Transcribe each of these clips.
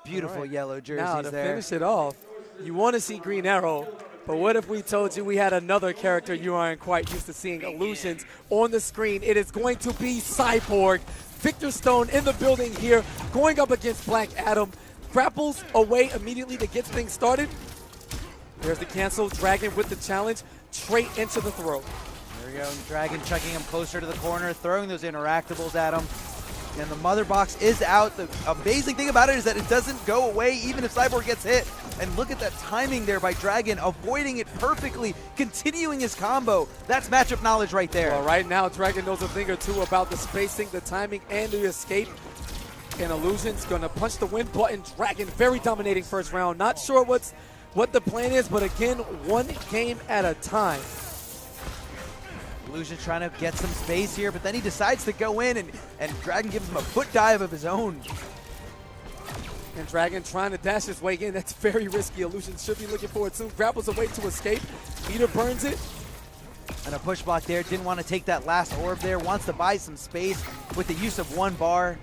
Beautiful yellow jerseys now, to there. finish it off, you want to see Green Arrow, but what if we told you we had another character you aren't quite used to seeing illusions on the screen? It is going to be Cyborg. Victor Stone in the building here, going up against Black Adam. Grapples away immediately to get things started. There's the cancel. Dragon with the challenge, straight into the throw. There we go. Dragon chucking him closer to the corner, throwing those interactables at him. And the mother box is out. The amazing thing about it is that it doesn't go away even if Cyborg gets hit. And look at that timing there by Dragon, avoiding it perfectly, continuing his combo. That's matchup knowledge right there. Well, right now, Dragon knows a thing or two about the spacing, the timing, and the escape. And Illusion's gonna punch the win button. Dragon very dominating first round. Not sure what the plan is, but again, one game at a time. Illusion trying to get some space here, but then he decides to go in, and Dragon gives him a foot dive of his own. And Dragon trying to dash his way in. That's very risky. Illusion should be looking for it soon. Grapples away to escape. Meter burns it. And a push block there. Didn't want to take that last orb there. Wants to buy some space with the use of one bar.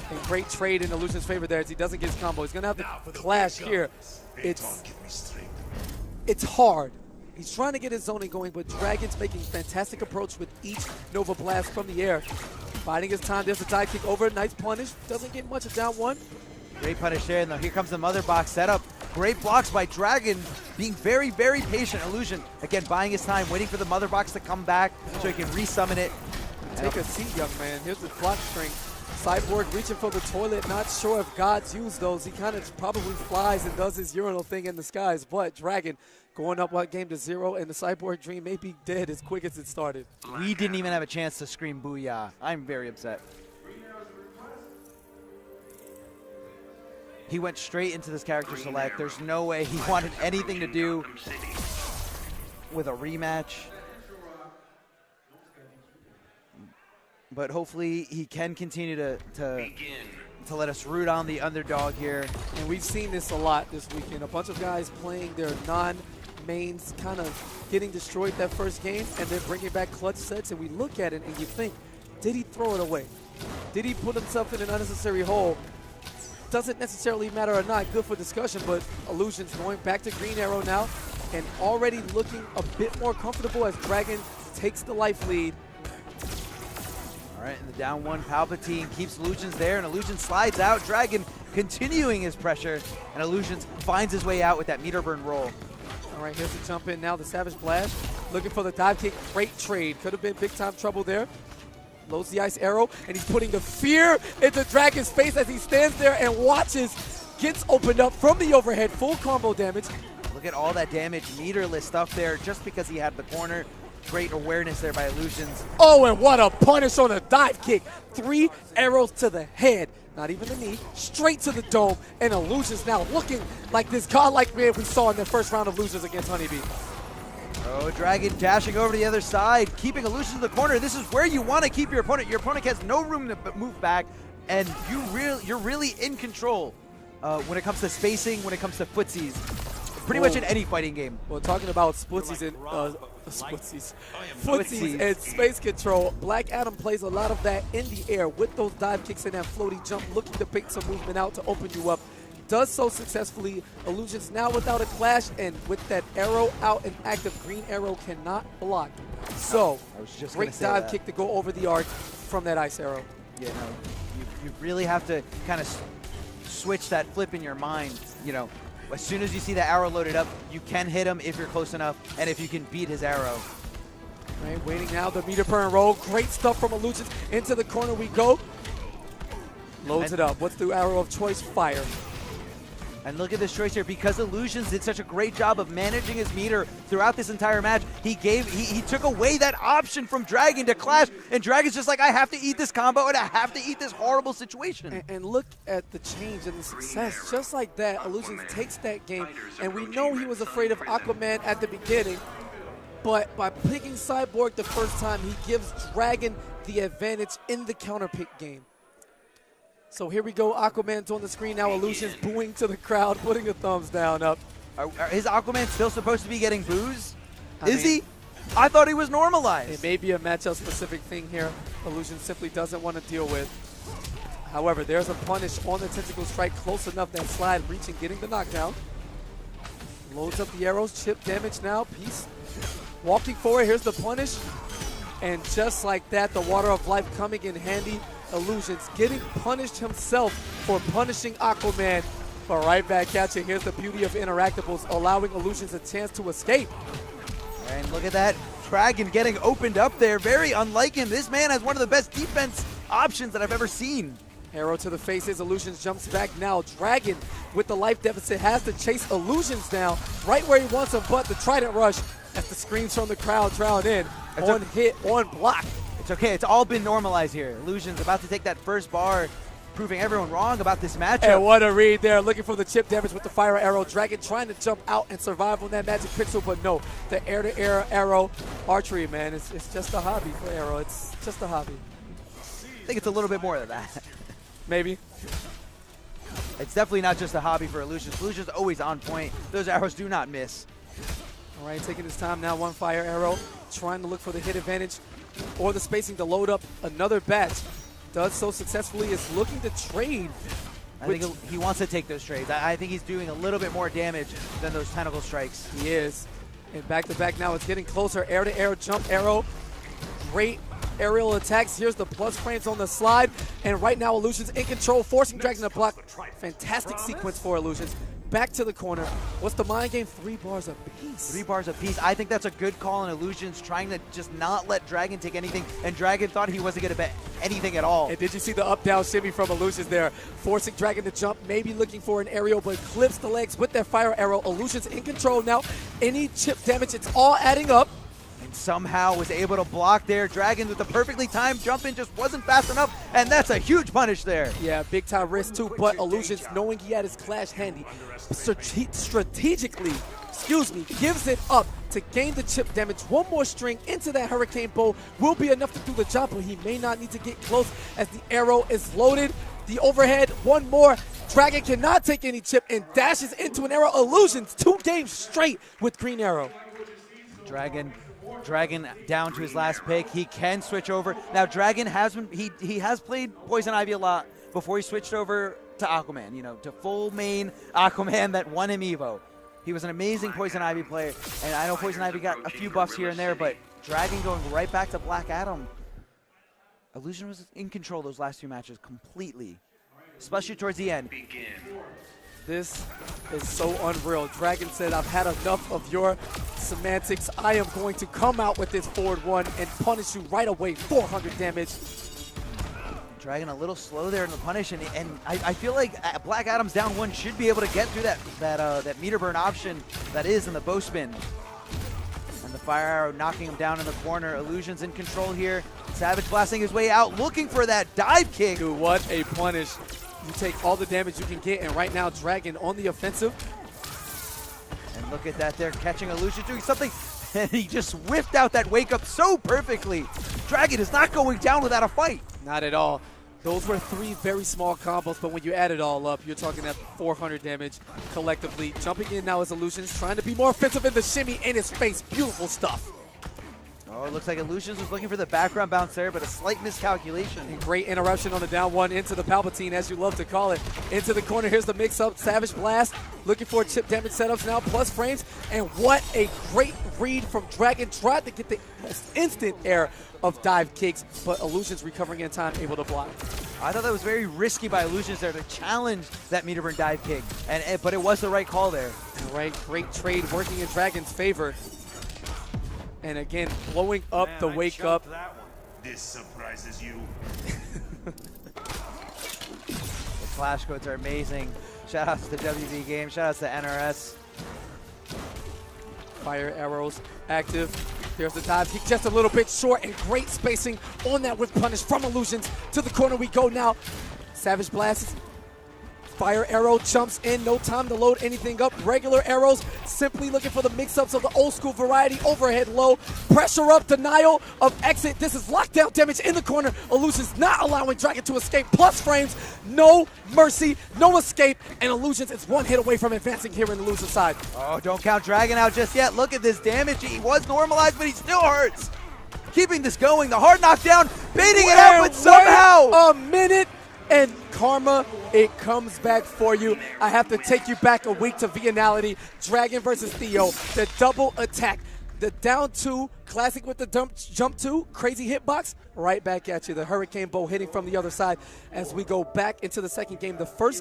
And great trade in Illusion's favor there as he doesn't get his combo. He's going to have the clash here. It's hard. He's trying to get his zoning going, but Dragon's making fantastic approach with each Nova Blast from the air. Biding his time. There's a dive kick over. Nice punish. Doesn't get much of down one. Great punish there. And here comes the mother box setup. Great blocks by Dragon, being very, very patient. Illusion, again, buying his time, waiting for the mother box to come back so he can resummon it. Take a seat, young man. Here's the clock string. Cyborg reaching for the toilet. Not sure if God's used those. He kind of probably flies and does his urinal thing in the skies. But Dragon going up 1-0, and the Cyborg dream may be dead as quick as it started. We didn't even have a chance to scream booyah. I'm very upset. He went straight into this character select. There's no way he wanted anything to do with a rematch. But hopefully he can continue to let us root on the underdog here. And we've seen this a lot this weekend. A bunch of guys playing their non-mains, kind of getting destroyed that first game, and then bringing back clutch sets. And we look at it and you think, did he throw it away? Did he put himself in an unnecessary hole? Doesn't necessarily matter or not, good for discussion, but Illusion's going back to Green Arrow now and already looking a bit more comfortable as Dragon takes the life lead. All right, in the down one, Palpatine keeps Illusions there, and Illusion slides out. Dragon continuing his pressure, and Illusions finds his way out with that meter burn roll. All right, here's the jump in now, the Savage Blast. Looking for the dive kick, great trade. Could have been big time trouble there. Loads the ice arrow, and he's putting the fear into Dragon's face as he stands there and watches. Gets opened up from the overhead, full combo damage. Look at all that damage, meterless stuff there, just because he had the corner. Great awareness there by Illusions. Oh, and what a punish on a dive kick. 3 arrows to the head, not even the knee, straight to the dome, and Illusions now looking like this godlike man we saw in the first round of losers against Honeybee. Oh, Dragon dashing over to the other side, keeping Illusion in the corner. This is where you want to keep your opponent. Your opponent has no room to move back, and you're really in control when it comes to spacing, when it comes to footsies. Pretty much in any fighting game. Well, talking about footsies and space control, Black Adam plays a lot of that in the air with those dive kicks and that floaty jump, looking to pick some movement out to open you up. Does so successfully. Illusions now without a clash, and with that arrow out and active, Green Arrow cannot block. So, great dive kick to go over the arc from that ice arrow. Yeah, no, you really have to kind of switch that flip in your mind. You know, as soon as you see the arrow loaded up, you can hit him if you're close enough, and if you can beat his arrow. Right, waiting now, the meter burn roll. Great stuff from Illusions. Into the corner we go. Loads it up. What's the arrow of choice? Fire. And look at this choice here. Because Illusions did such a great job of managing his meter throughout this entire match, he took away that option from Dragon to clash, and Dragon's just like, I have to eat this combo, and I have to eat this horrible situation. And look at the change and the success. Just like that, Illusions takes that game, and we know he was afraid of Aquaman at the beginning, but by picking Cyborg the first time, he gives Dragon the advantage in the counter pick game. So here we go, Aquaman's on the screen now, Illusion's booing to the crowd, putting a thumbs down up. Is Aquaman still supposed to be getting boos? Is he? I thought he was normalized. It may be a matchup-specific thing here. Illusion simply doesn't want to deal with. However, there's a punish on the tentacle strike, close enough that slide reaching, getting the knockdown. Loads up the arrows, chip damage now, Peace walking forward, here's the punish. And just like that, the Water of Life coming in handy. Illusions getting punished himself for punishing Aquaman. But right back at you, here's the beauty of interactables, allowing Illusions a chance to escape. And look at that, Dragon getting opened up there. Very unlike him. This man has one of the best defense options that I've ever seen. Arrow to the faces, Illusions jumps back now. Dragon, with the life deficit, has to chase Illusions down right where he wants him, but the Trident Rush, as the screams from the crowd drown in. On hit, on block. It's okay, it's all been normalized here. Illusion's about to take that first bar, proving everyone wrong about this matchup. And what a read there, looking for the chip damage with the fire arrow. Dragon trying to jump out and survive on that magic pixel, but no, the air-to-air arrow archery, man, it's just a hobby for Arrow. It's just a hobby. I think it's a little bit more than that. Maybe. It's definitely not just a hobby for Illusions. Illusions always on point. Those arrows do not miss. All right, taking his time now, one fire arrow, trying to look for the hit advantage or the spacing to load up another batch. Does so successfully, is looking to trade. I think he wants to take those trades. I think he's doing a little bit more damage than those tentacle strikes. He is. And back-to-back now, it's getting closer. Air-to-air jump arrow. Great aerial attacks. Here's the plus frames on the slide. And right now, Illusions in control, forcing Dragon to block. Fantastic sequence for Illusions. Back to the corner. What's the mind game? 3 bars apiece. 3 bars apiece. I think that's a good call on Illusions, trying to just not let Dragon take anything. And Dragon thought he wasn't going to bet anything at all. And did you see the up-down shimmy from Illusions there? Forcing Dragon to jump, maybe looking for an aerial, but clips the legs with that fire arrow. Illusions in control now. Any chip damage, it's all adding up. And somehow was able to block there. Dragon with the perfectly timed jump in just wasn't fast enough, and that's a huge punish there. Yeah, big time risk too, but Illusions, knowing he had his clash handy, strategically, gives it up to gain the chip damage. One more string into that Hurricane Bow will be enough to do the job, but he may not need to get close as the arrow is loaded. The overhead, one more. Dragon cannot take any chip and dashes into an arrow. Illusions, 2 games straight with green arrow. Dragon down to his last pick. He can switch over. Now Dragon has been he has played Poison Ivy a lot before he switched over to Aquaman, you know, to full main Aquaman that won him Evo. He was an amazing Poison Ivy player, and I know Poison Ivy got a few buffs here and there, but Dragon going right back to Black Adam. Illusion was in control those last 2 matches completely, especially towards the end. This is so unreal. Dragon said, I've had enough of your semantics. I am going to come out with this forward one and punish you right away. 400 damage. Dragon a little slow there in the punish, and I feel like Black Adam's down 1 should be able to get through that meter burn option that is in the bow spin. And the fire arrow knocking him down in the corner. Illusion's in control here. Savage blasting his way out, looking for that dive kick. Dude, what a punish. You take all the damage you can get, and right now Dragon on the offensive. And look at that, they're catching Illusion doing something, and he just whiffed out that wake up so perfectly. Dragon is not going down without a fight. Not at all. Those were 3 very small combos, but when you add it all up, you're talking at 400 damage collectively. Jumping in now is Illusions, trying to be more offensive in the shimmy in his face. Beautiful stuff. Oh, it looks like Illusions was looking for the background bounce there, but a slight miscalculation. And great interruption on the down 1 into the Palpatine, as you love to call it. Into the corner, here's the mix-up. Savage Blast, looking for chip damage setups now, plus frames. And what a great read from Dragon. Tried to get the most instant air of dive kicks, but Illusions recovering in time, able to block. I thought that was very risky by Illusions there to challenge that meter burn dive kick, but it was the right call there. Right, great trade working in Dragon's favor. And again, blowing up the wake up. This surprises you. The Clash codes are amazing. Shout outs to WB Games, shout outs to NRS. Fire arrows active. There's the dive kick, just a little bit short, and great spacing on that with punish from Illusions. To the corner we go now. Savage Blast. Fire arrow jumps in, no time to load anything up. Regular arrows, simply looking for the mix-ups of the old school variety. Overhead low, pressure up, denial of exit. This is lockdown damage in the corner. Illusions not allowing Dragon to escape. Plus frames, no mercy, no escape. And Illusions is 1 hit away from advancing here in the loser side. Oh, don't count Dragon out just yet. Look at this damage. He was normalized, but he still hurts. Keeping this going, the hard knockdown, baiting it out, but somehow. A minute. And karma, it comes back for you. I have to take you back a week to Vianality, Dragon versus Theo, the double attack. The down two, classic with the jump two, crazy hitbox, right back at you. The Hurricane Bow hitting from the other side as we go back into the second game. The first